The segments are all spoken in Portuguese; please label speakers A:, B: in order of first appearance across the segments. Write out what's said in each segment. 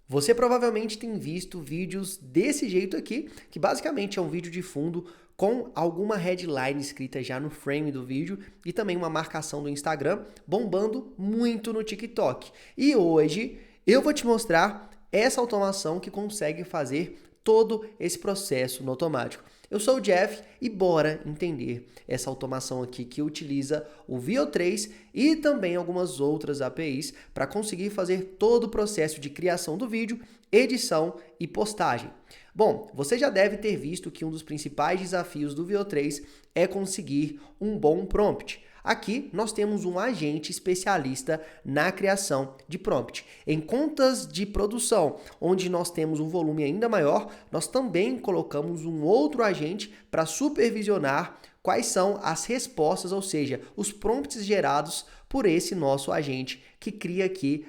A: Você provavelmente tem visto vídeos desse jeito aqui, que basicamente é um vídeo de fundo com alguma headline escrita já no frame do vídeo e também uma marcação do Instagram, bombando muito no TikTok. E hoje eu vou te mostrar essa automação que consegue fazer todo esse processo no automático. Eu sou o Jeff e bora entender essa automação aqui que utiliza o VO3 e também algumas outras APIs para conseguir fazer todo o processo de criação do vídeo, edição e postagem. Bom, você já deve ter visto que um dos principais desafios do VO3 é conseguir um bom prompt. Aqui nós temos um agente especialista na criação de prompt. Em contas de produção, onde nós temos um volume ainda maior, nós também colocamos um outro agente para supervisionar quais são as respostas, ou seja, os prompts gerados por esse nosso agente que cria aqui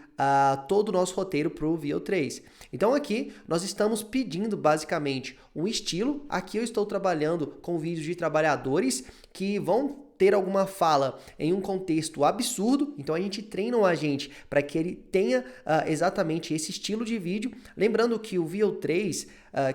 A: todo o nosso roteiro para o VO3. Então aqui nós estamos pedindo basicamente um estilo. Aqui eu estou trabalhando com vídeos de trabalhadores que vão ter alguma fala em um contexto absurdo, então a gente treina o agente para que ele tenha exatamente esse estilo de vídeo. Lembrando que o VO3,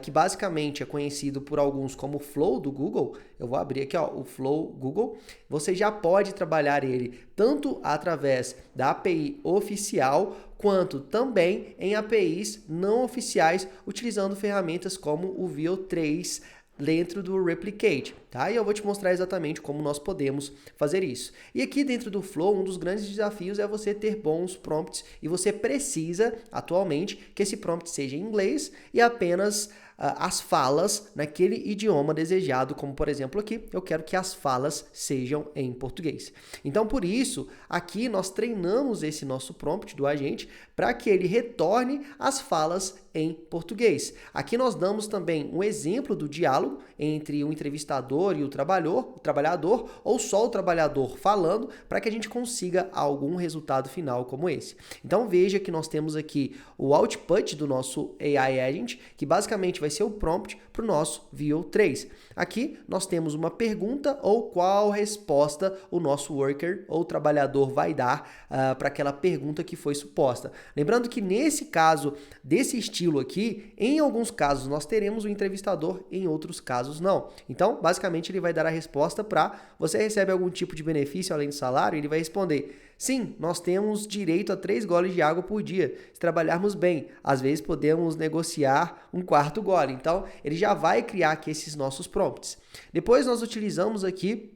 A: que basicamente é conhecido por alguns como o Flow do Google, eu vou abrir aqui o Flow Google, você já pode trabalhar ele tanto através da API oficial, quanto também em APIs não oficiais, utilizando ferramentas como o VO3, dentro do Replicate, tá? E eu vou te mostrar exatamente como nós podemos fazer isso. E aqui dentro do Flow, um dos grandes desafios é você ter bons prompts e você precisa, atualmente, que esse prompt seja em inglês e apenas as falas naquele idioma desejado, como por exemplo aqui, eu quero que as falas sejam em português. Então, por isso, aqui nós treinamos esse nosso prompt do agente para que ele retorne as falas em português. Aqui nós damos também um exemplo do diálogo entre o entrevistador e o trabalhador, ou só o trabalhador falando, para que a gente consiga algum resultado final como esse. Então veja que nós temos aqui o output do nosso AI Agent, que basicamente vai ser o prompt para o nosso VO3. Aqui nós temos uma pergunta ou qual resposta o nosso worker ou trabalhador vai dar para aquela pergunta que foi suposta. Lembrando que nesse caso, desse estilo aqui, em alguns casos nós teremos o entrevistador, em outros casos não. Então, basicamente, ele vai dar a resposta para você recebe algum tipo de benefício além do salário, ele vai responder: sim, nós temos direito a 3 goles de água por dia. Se trabalharmos bem, às vezes podemos negociar um 4º gole. Então, ele já vai criar aqui esses nossos prompts. Depois nós utilizamos aqui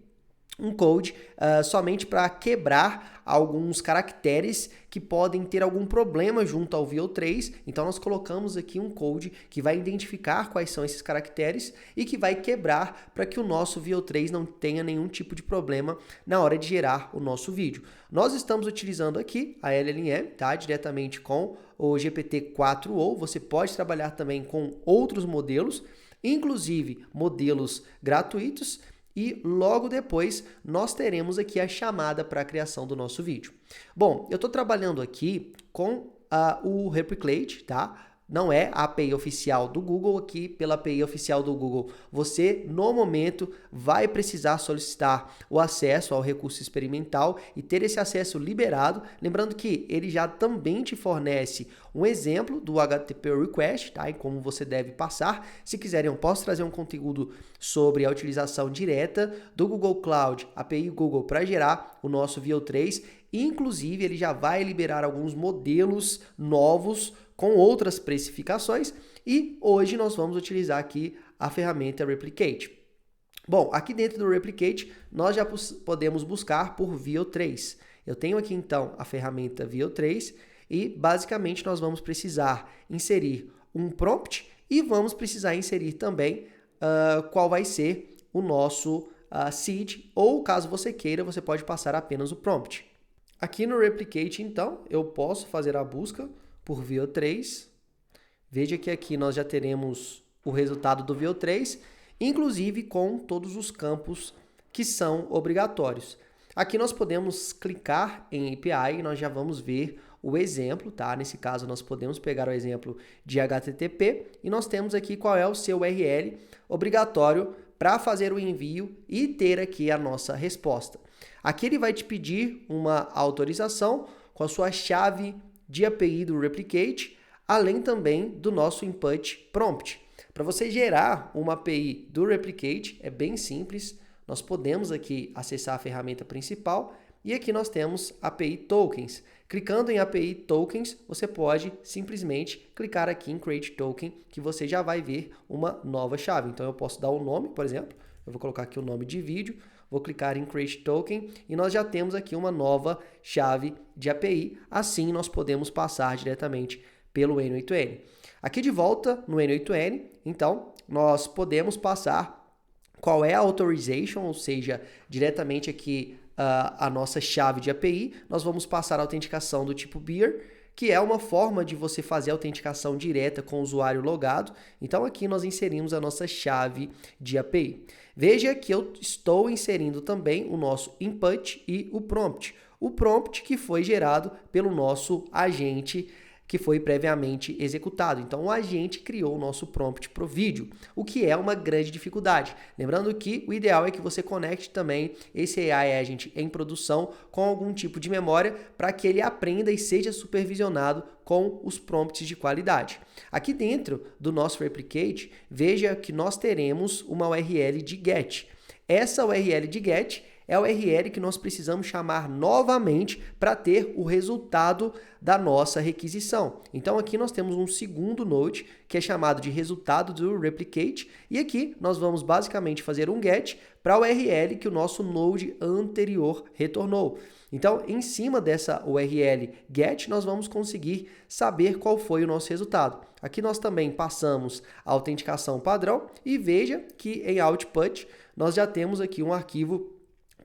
A: um code somente para quebrar alguns caracteres que podem ter algum problema junto ao VO3. Então nós colocamos aqui um code que vai identificar quais são esses caracteres e que vai quebrar para que o nosso VO3 não tenha nenhum tipo de problema na hora de gerar o nosso vídeo. Nós estamos utilizando aqui a LLM, tá? Diretamente com o GPT-4o. Você pode trabalhar também com outros modelos, inclusive modelos gratuitos. E logo depois nós teremos aqui a chamada para a criação do nosso vídeo. Bom, eu estou trabalhando aqui com o Replicate, tá? Não é a API oficial do Google. Aqui pela API oficial do Google, você no momento vai precisar solicitar o acesso ao recurso experimental e ter esse acesso liberado. Lembrando que ele já também te fornece um exemplo do HTTP Request, tá? E como você deve passar. Se quiserem, eu posso trazer um conteúdo sobre a utilização direta do Google Cloud, API Google, para gerar o nosso VO3. Inclusive, ele já vai liberar alguns modelos novos com outras precificações e hoje nós vamos utilizar aqui a ferramenta Replicate. Bom, aqui dentro do Replicate nós já podemos buscar por VO3. Eu tenho aqui então a ferramenta VO3 e basicamente nós vamos precisar inserir um prompt e vamos precisar inserir também qual vai ser o nosso seed, ou caso você queira, você pode passar apenas o prompt. Aqui no Replicate então eu posso fazer a busca por VO3. Veja que aqui nós já teremos o resultado do VO3, inclusive com todos os campos que são obrigatórios. Aqui nós podemos clicar em API e nós já vamos ver o exemplo, tá? Nesse caso nós podemos pegar o exemplo de HTTP e nós temos aqui qual é o seu URL obrigatório para fazer o envio e ter aqui a nossa resposta. Aqui ele vai te pedir uma autorização com a sua chave de API do Replicate, além também do nosso input prompt. Para você gerar uma API do Replicate, é bem simples. Nós podemos aqui acessar a ferramenta principal e aqui nós temos API Tokens. Clicando em API Tokens, você pode simplesmente clicar aqui em Create Token, que você já vai ver uma nova chave. Então eu posso dar um nome, por exemplo, eu vou colocar aqui o nome de vídeo, vou clicar em Create Token e nós já temos aqui uma nova chave de API. Assim nós podemos passar diretamente pelo N8N. Aqui de volta no N8N, então, nós podemos passar qual é a authorization, ou seja, diretamente aqui a nossa chave de API, nós vamos passar a autenticação do tipo Beer, que é uma forma de você fazer a autenticação direta com o usuário logado. Então aqui nós inserimos a nossa chave de API. Veja que eu estou inserindo também o nosso input e o prompt. O prompt que foi gerado pelo nosso agente que foi previamente executado. Então, o agente criou o nosso prompt para o vídeo, o que é uma grande dificuldade. Lembrando que o ideal é que você conecte também esse AI Agent em produção com algum tipo de memória para que ele aprenda e seja supervisionado com os prompts de qualidade. Aqui dentro do nosso Replicate, veja que nós teremos uma URL de GET. Essa URL de GET é a URL que nós precisamos chamar novamente para ter o resultado da nossa requisição. Então aqui nós temos um segundo node que é chamado de resultado do replicate e aqui nós vamos basicamente fazer um get para a URL que o nosso node anterior retornou. Então, em cima dessa URL get, nós vamos conseguir saber qual foi o nosso resultado. Aqui nós também passamos a autenticação padrão e veja que em output nós já temos aqui um arquivo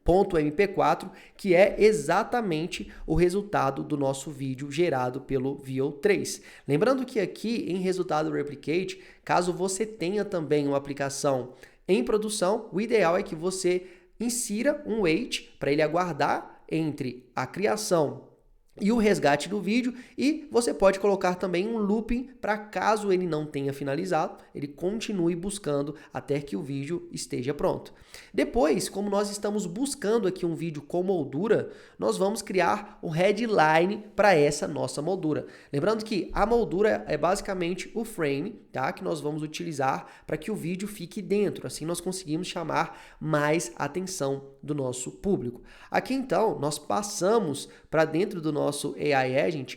A: .mp4, que é exatamente o resultado do nosso vídeo gerado pelo VO3. Lembrando que aqui em resultado replicate, caso você tenha também uma aplicação em produção, o ideal é que você insira um wait para ele aguardar entre a criação e o resgate do vídeo, e você pode colocar também um looping para caso ele não tenha finalizado, ele continue buscando até que o vídeo esteja pronto. Depois, como nós estamos buscando aqui um vídeo com moldura, nós vamos criar um headline para essa nossa moldura. Lembrando que a moldura é basicamente o frame, tá, que nós vamos utilizar para que o vídeo fique dentro, assim nós conseguimos chamar mais atenção do nosso público. Aqui então, nós passamos para dentro do nosso AI Agent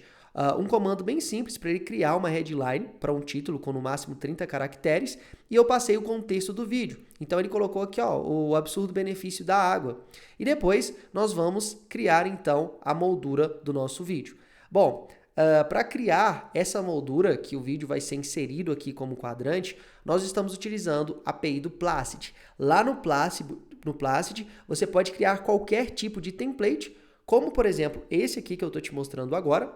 A: um comando bem simples para ele criar uma headline para um título com no máximo 30 caracteres e eu passei o contexto do vídeo. Então ele colocou aqui ó, o absurdo benefício da água. E depois nós vamos criar então a moldura do nosso vídeo. Bom, para criar essa moldura que o vídeo vai ser inserido aqui como quadrante, nós estamos utilizando a API do Placid. Lá no Placid, você pode criar qualquer tipo de template, como por exemplo esse aqui que eu estou te mostrando agora,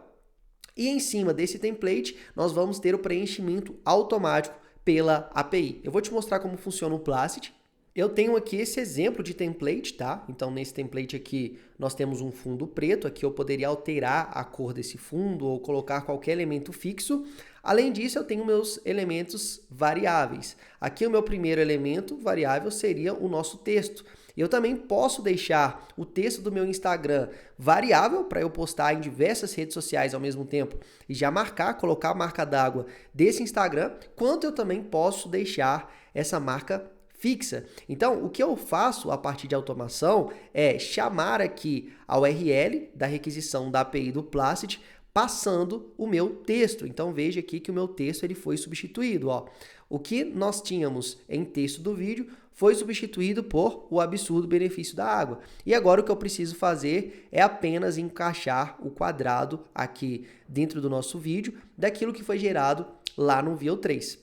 A: e em cima desse template nós vamos ter o preenchimento automático pela API. Eu vou te mostrar como funciona o Placid. Eu tenho aqui esse exemplo de template, tá? Então nesse template aqui nós temos um fundo preto, aqui eu poderia alterar a cor desse fundo ou colocar qualquer elemento fixo. Além disso, eu tenho meus elementos variáveis. Aqui o meu primeiro elemento variável seria o nosso texto. Eu também posso deixar o texto do meu Instagram variável para eu postar em diversas redes sociais ao mesmo tempo e já colocar a marca d'água desse Instagram, quanto eu também posso deixar essa marca fixa. Então, o que eu faço a partir de automação é chamar aqui a URL da requisição da API do Placid passando o meu texto. Então, veja aqui que o meu texto ele foi substituído. Ó. O que nós tínhamos em texto do vídeo foi substituído por o absurdo benefício da água. E agora o que eu preciso fazer é apenas encaixar o quadrado aqui dentro do nosso vídeo daquilo que foi gerado lá no VO3.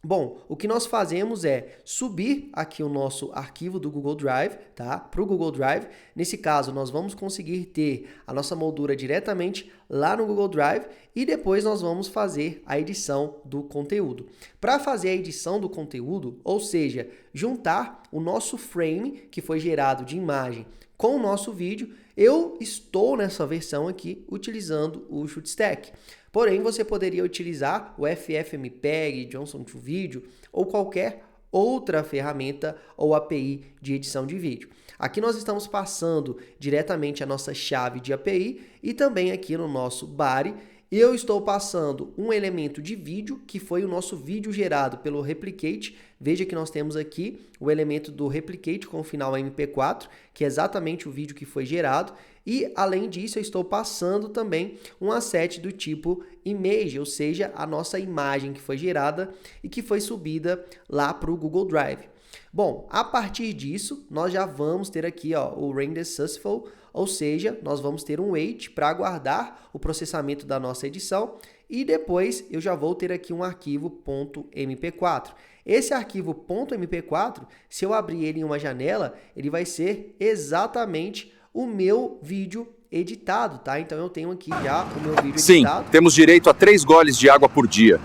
A: Bom, o que nós fazemos é subir aqui o nosso arquivo do Google Drive, tá? Para o Google Drive. Nesse caso, nós vamos conseguir ter a nossa moldura diretamente lá no Google Drive e depois nós vamos fazer a edição do conteúdo. Para fazer a edição do conteúdo, ou seja, juntar o nosso frame que foi gerado de imagem com o nosso vídeo, eu estou nessa versão aqui utilizando o Shootstack. Porém, você poderia utilizar o FFmpeg, Johnson to Video ou qualquer outra ferramenta ou API de edição de vídeo. Aqui nós estamos passando diretamente a nossa chave de API e também aqui no nosso body eu estou passando um elemento de vídeo, que foi o nosso vídeo gerado pelo Replicate. Veja que nós temos aqui o elemento do Replicate com o final MP4, que é exatamente o vídeo que foi gerado. E, além disso, eu estou passando também um asset do tipo image, ou seja, a nossa imagem que foi gerada e que foi subida lá para o Google Drive. Bom, a partir disso, nós já vamos ter aqui o render successful, ou seja, nós vamos ter um wait para aguardar o processamento da nossa edição e depois eu já vou ter aqui um arquivo .mp4. Esse arquivo .mp4, se eu abrir ele em uma janela, ele vai ser exatamente o meu vídeo editado, tá? Então eu tenho aqui já o meu vídeo editado.
B: Sim, temos direito a 3 goles de água por dia.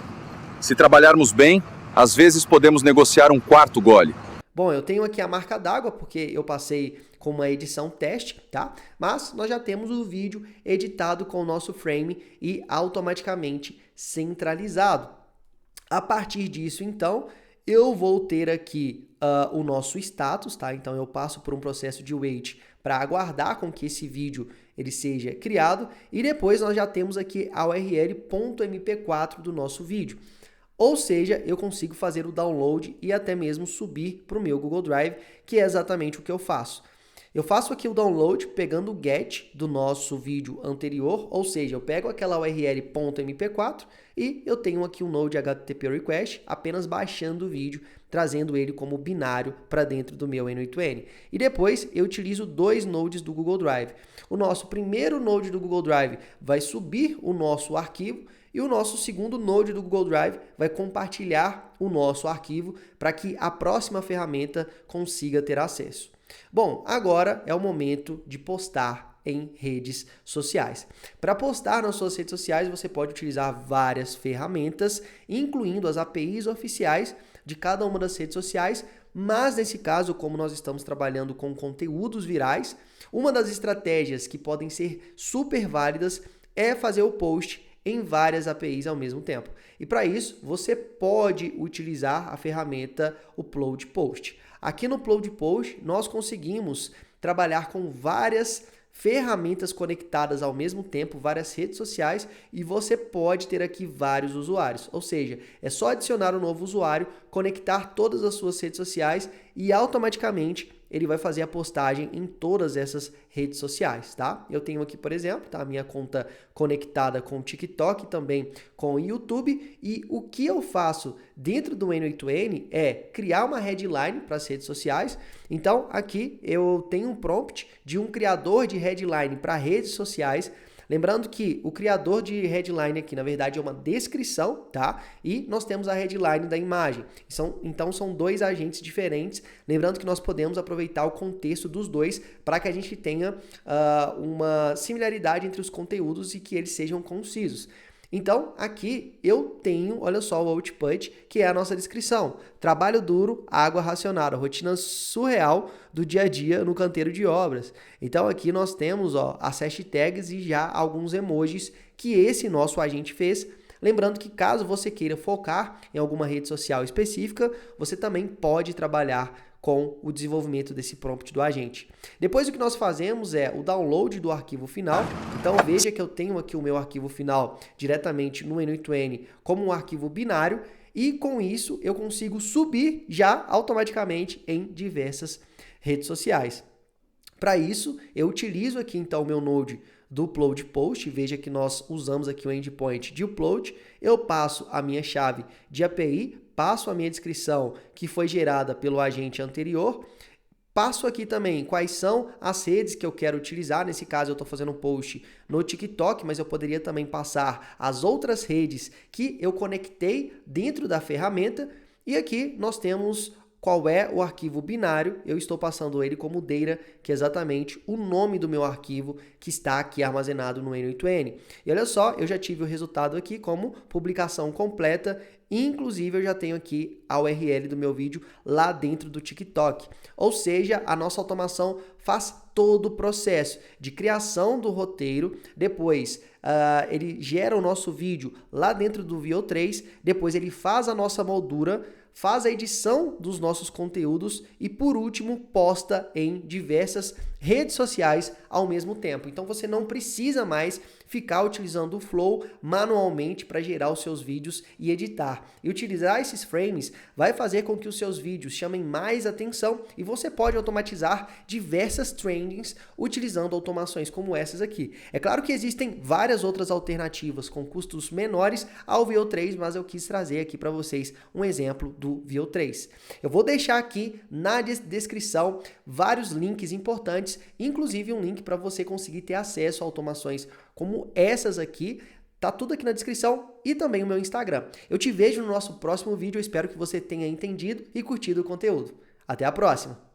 B: Se trabalharmos bem, às vezes podemos negociar um 4º gole.
A: Bom, eu tenho aqui a marca d'água porque eu passei com uma edição teste, tá? Mas nós já temos o vídeo editado com o nosso frame e automaticamente centralizado. A partir disso, então, eu vou ter aqui o nosso status, tá? Então eu passo por um processo de wait para aguardar com que esse vídeo ele seja criado e depois nós já temos aqui a URL .mp4 do nosso vídeo. Ou seja, eu consigo fazer o download e até mesmo subir para o meu Google Drive, que é exatamente o que eu faço. Eu faço aqui o download pegando o get do nosso vídeo anterior, ou seja, eu pego aquela URL .mp4 e eu tenho aqui um node HTTP request apenas baixando o vídeo, trazendo ele como binário para dentro do meu N8N. E depois eu utilizo 2 nodes do Google Drive. O nosso primeiro node do Google Drive vai subir o nosso arquivo e o nosso segundo node do Google Drive vai compartilhar o nosso arquivo para que a próxima ferramenta consiga ter acesso. Bom, agora é o momento de postar em redes sociais. Para postar nas suas redes sociais, você pode utilizar várias ferramentas, incluindo as APIs oficiais de cada uma das redes sociais, mas nesse caso, como nós estamos trabalhando com conteúdos virais, uma das estratégias que podem ser super válidas é fazer o post em várias APIs ao mesmo tempo. E para isso, você pode utilizar a ferramenta Upload Post. Aqui no Upload Post, nós conseguimos trabalhar com várias ferramentas conectadas ao mesmo tempo, várias redes sociais, e você pode ter aqui vários usuários. Ou seja, é só adicionar um novo usuário, conectar todas as suas redes sociais e automaticamente ele vai fazer a postagem em todas essas redes sociais, tá? Eu tenho aqui, por exemplo, tá, a minha conta conectada com o TikTok, também com o YouTube, e o que eu faço dentro do N8N é criar uma headline para as redes sociais. Então, aqui eu tenho um prompt de um criador de headline para redes sociais. Lembrando que o criador de headline aqui, na verdade, é uma descrição, tá? E nós temos a headline da imagem. Então, são 2 agentes diferentes. Lembrando que nós podemos aproveitar o contexto dos dois para que a gente tenha uma similaridade entre os conteúdos e que eles sejam concisos. Então, aqui eu tenho, olha só, o output, que é a nossa descrição. Trabalho duro, água racionada, rotina surreal do dia a dia no canteiro de obras. Então, aqui nós temos as hashtags e já alguns emojis que esse nosso agente fez. Lembrando que caso você queira focar em alguma rede social específica, você também pode trabalhar com o desenvolvimento desse prompt do agente. Depois o que nós fazemos é o download do arquivo final. Então veja que eu tenho aqui o meu arquivo final diretamente no N8N como um arquivo binário e com isso eu consigo subir já automaticamente em diversas redes sociais. Para isso eu utilizo aqui então o meu node do Upload Post, veja que nós usamos aqui o endpoint de upload, eu passo a minha chave de API, passo a minha descrição que foi gerada pelo agente anterior, passo aqui também quais são as redes que eu quero utilizar, nesse caso eu estou fazendo um post no TikTok, mas eu poderia também passar as outras redes que eu conectei dentro da ferramenta, e aqui nós temos qual é o arquivo binário, eu estou passando ele como data, que é exatamente o nome do meu arquivo que está aqui armazenado no N8N. E olha só, eu já tive o resultado aqui como publicação completa, inclusive eu já tenho aqui a URL do meu vídeo lá dentro do TikTok. Ou seja, a nossa automação faz todo o processo de criação do roteiro, depois ele gera o nosso vídeo lá dentro do VO3, depois ele faz a nossa moldura, faz a edição dos nossos conteúdos e, por último, posta em diversas redes sociais ao mesmo tempo. Então você não precisa mais ficar utilizando o Flow manualmente para gerar os seus vídeos e editar. E utilizar esses frames vai fazer com que os seus vídeos chamem mais atenção e você pode automatizar diversas trendings utilizando automações como essas aqui. É claro que existem várias outras alternativas com custos menores ao VO3, mas eu quis trazer aqui para vocês um exemplo do VO3. Eu vou deixar aqui na descrição vários links importantes, inclusive um link para você conseguir ter acesso a automações como essas aqui. Tá tudo aqui na descrição e também o meu Instagram. Eu te vejo no nosso próximo vídeo, eu espero que você tenha entendido e curtido o conteúdo. Até a próxima!